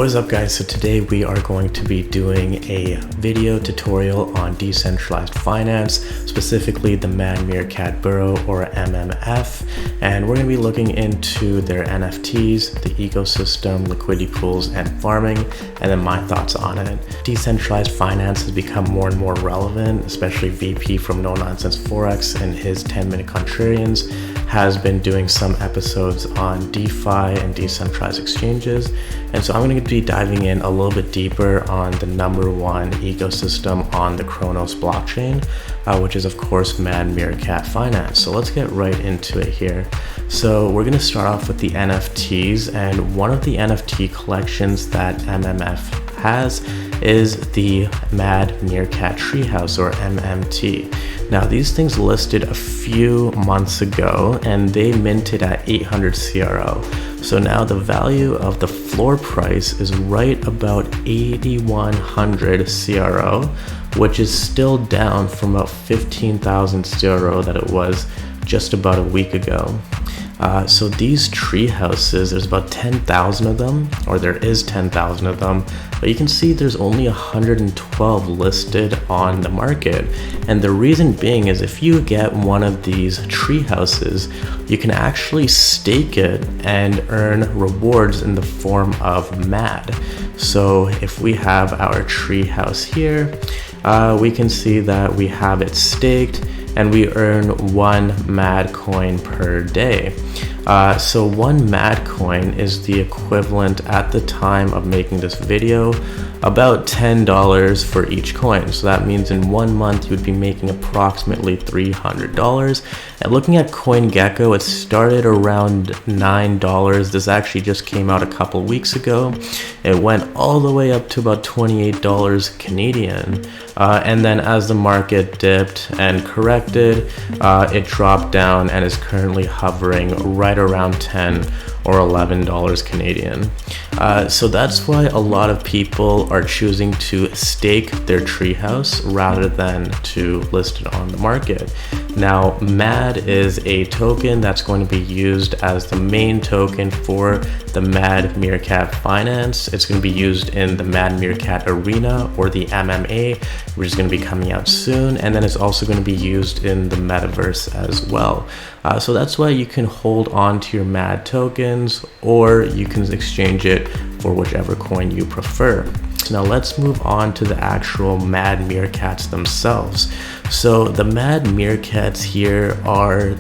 What is up, guys? So today we are going to be doing a video tutorial on decentralized finance, specifically the Mad Meerkat Burrow or MMF, and we're going to be looking into their NFTs, the ecosystem, liquidity pools, and farming, and then my thoughts on it. Decentralized finance has become more and more relevant, especially VP from No Nonsense Forex and his 10-minute contrarians has been doing some episodes on DeFi and decentralized exchanges. And so I'm going to be diving in a little bit deeper on the number one ecosystem on the Cronos blockchain, which is of course Mad Meerkat Finance. So let's get right into it here. So we're going to start off with the NFTs, and one of the NFT collections that MMF has is the Mad Meerkat Treehouse or MMT. Now these things listed a few months ago and they minted at 800 CRO. So now the value of the floor price is right about 8100 CRO, which is still down from about 15,000 CRO that it was just about a week ago. So these tree houses, there's about 10,000 of them, or there is 10,000 of them, but you can see there's only 112 listed on the market. And the reason being is if you get one of these tree houses, you can actually stake it and earn rewards in the form of MAD. So if we have our tree house here, we can see that we have it staked and we earn 1 MAD coin per day. So 1 MAD coin is the equivalent at the time of making this video about $10 for each coin. So that means in 1 month you would be making approximately $300. And looking at CoinGecko, it started around $9. This actually just came out a couple weeks ago. It went all the way up to about $28 Canadian. And then as the market dipped and corrected, it dropped down and is currently hovering right around $10 or $11 Canadian. So that's why a lot of people are choosing to stake their treehouse rather than to list it on the market. Now, MAD is a token that's going to be used as the main token for the Mad Meerkat Finance. It's going to be used in the Mad Meerkat Arena or the MMA, which is going to be coming out soon. And then it's also going to be used in the metaverse as well. So that's why you can hold on to your MAD tokens, or you can exchange it for whichever coin you prefer. So now let's move on to the actual Mad Meerkats themselves. So the Mad Meerkats here are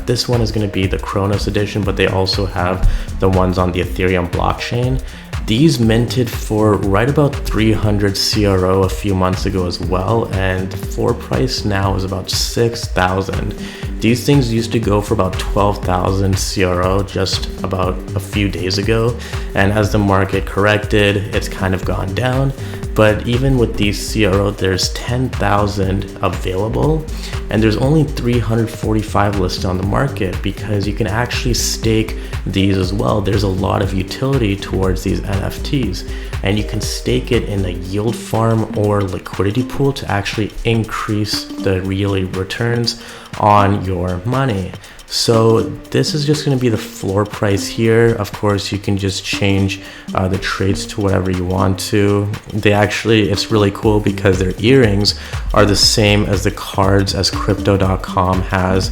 this one is going to be the Cronos edition, but they also have the ones on the Ethereum blockchain. These minted for right about 300 CRO a few months ago as well, and the floor price now is about 6,000. These things used to go for about 12,000 CRO just about a few days ago, and as the market corrected, it's kind of gone down. But even with these CRO, there's 10,000 available, and there's only 345 listed on the market because you can actually stake these as well. There's a lot of utility towards these NFTs, and you can stake it in a yield farm or liquidity pool to actually increase the yearly returns on your money. So this is just going to be the floor price here. Of course, you can just change the traits to whatever you want to. It's really cool because their earrings are the same as the cards as Crypto.com has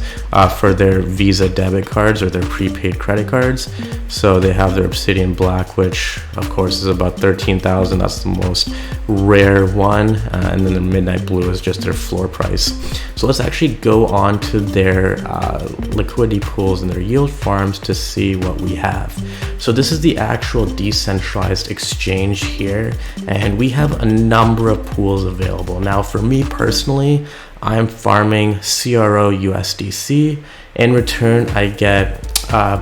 for their Visa debit cards or their prepaid credit cards. So they have their Obsidian Black, which of course is about 13,000. That's the most rare one. And then the Midnight Blue is just their floor price. So let's actually go on to their liquidity pools and their yield farms to see what we have. So this is the actual decentralized exchange here, and we have a number of pools available. Now for me personally, I'm farming CRO USDC. In return, I get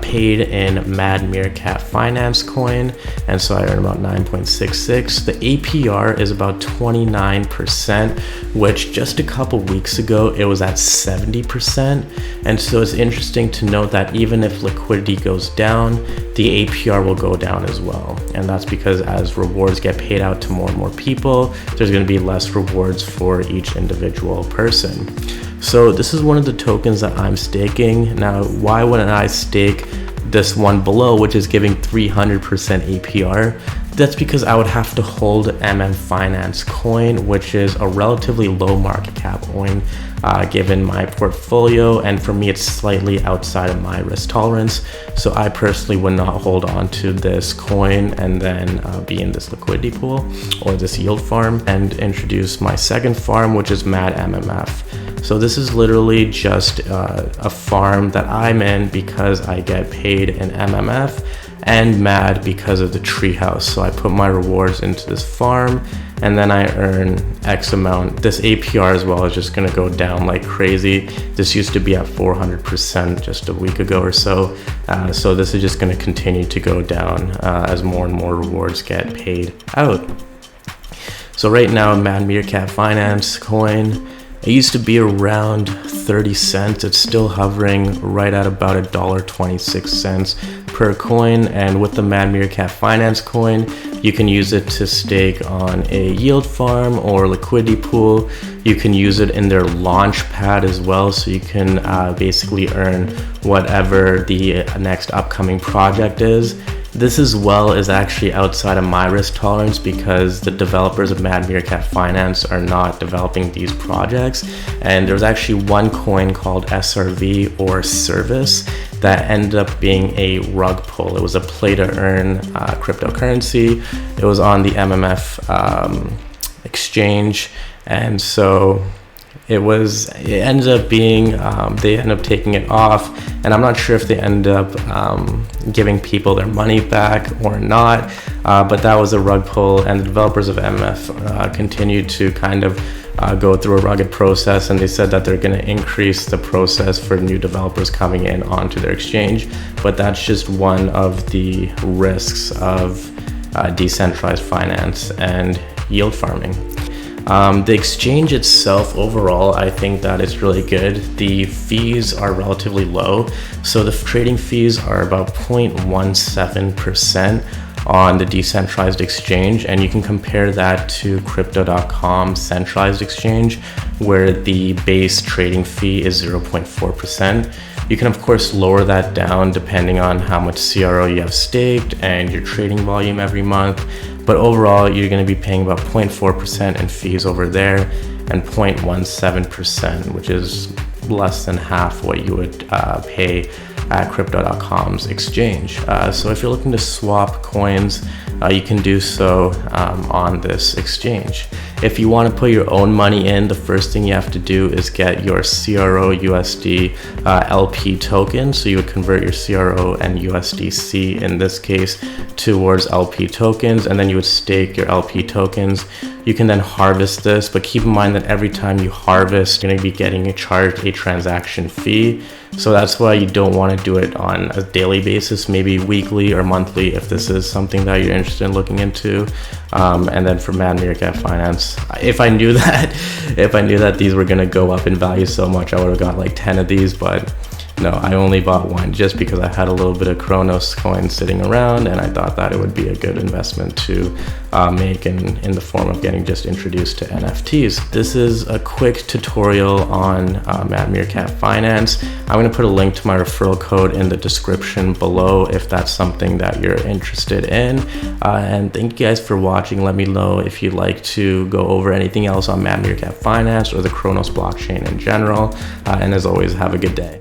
paid in Mad Meerkat Finance coin, and so I earn about 9.66. The APR is about 29%, which just a couple weeks ago it was at 70%. And so it's interesting to note that even if liquidity goes down, the APR will go down as well. And that's because as rewards get paid out to more and more people, there's going to be less rewards for each individual person. So this is one of the tokens that I'm staking. Now, why wouldn't I stake this one below, which is giving 300% APR? That's because I would have to hold Finance coin, which is a relatively low market cap coin given my portfolio, and for me it's slightly outside of my risk tolerance. So I personally would not hold on to this coin and then be in this liquidity pool or this yield farm and introduce my second farm, which is Mad MMF. So this is literally just a farm that I'm in because I get paid in MMF, and Mad because of the treehouse. So I put my rewards into this farm and then I earn X amount. This APR as well is just gonna go down like crazy. This used to be at 400% just a week ago or so. So this is just gonna continue to go down as more and more rewards get paid out. So right now, Mad Meerkat Finance coin, it used to be around 30 cents. It's still hovering right at about $1.26 per coin. And with the Mad Meerkat Finance coin, you can use it to stake on a yield farm or liquidity pool. You can use it in their launch pad as well. So you can basically earn whatever the next upcoming project is. This as well is actually outside of my risk tolerance because the developers of Mad Meerkat Finance are not developing these projects. And there's actually one coin called SRV or Service that ended up being a rug pull. It was a play to earn cryptocurrency. It was on the MMF exchange. And so it ended up being, they ended up taking it off, and I'm not sure if they ended up giving people their money back or not, but that was a rug pull, and the developers of MF continued to kind of go through a rugged process, and they said that they're going to increase the process for new developers coming in onto their exchange. But that's just one of the risks of decentralized finance and yield farming. The exchange itself, overall, I think that it's really good. The fees are relatively low. So the trading fees are about 0.17% on the decentralized exchange. And you can compare that to crypto.com centralized exchange, where the base trading fee is 0.4%. You can of course lower that down depending on how much CRO you have staked and your trading volume every month. But overall, you're going to be paying about 0.4% in fees over there and 0.17%, which is less than half what you would pay at crypto.com's exchange. So if you're looking to swap coins, you can do so on this exchange. If you want to put your own money in, the first thing you have to do is get your CRO USD LP token. So you would convert your CRO and USDC in this case towards LP tokens, and then you would stake your LP tokens. You can then harvest this, but keep in mind that every time you harvest, you're going to be getting charged a transaction fee. So that's why you don't want to do it on a daily basis, maybe weekly or monthly if this is something that you're interested in looking into. And then for Mad Meerkat Finance, if I knew that these were going to go up in value so much, I would have got like 10 of these, but no, I only bought one just because I had a little bit of Cronos coin sitting around, and I thought that it would be a good investment to make in the form of getting just introduced to NFTs. This is a quick tutorial on Mad Meerkat Finance. I'm going to put a link to my referral code in the description below if that's something that you're interested in. And thank you guys for watching. Let me know if you'd like to go over anything else on Mad Meerkat Finance or the Cronos blockchain in general. And as always, have a good day.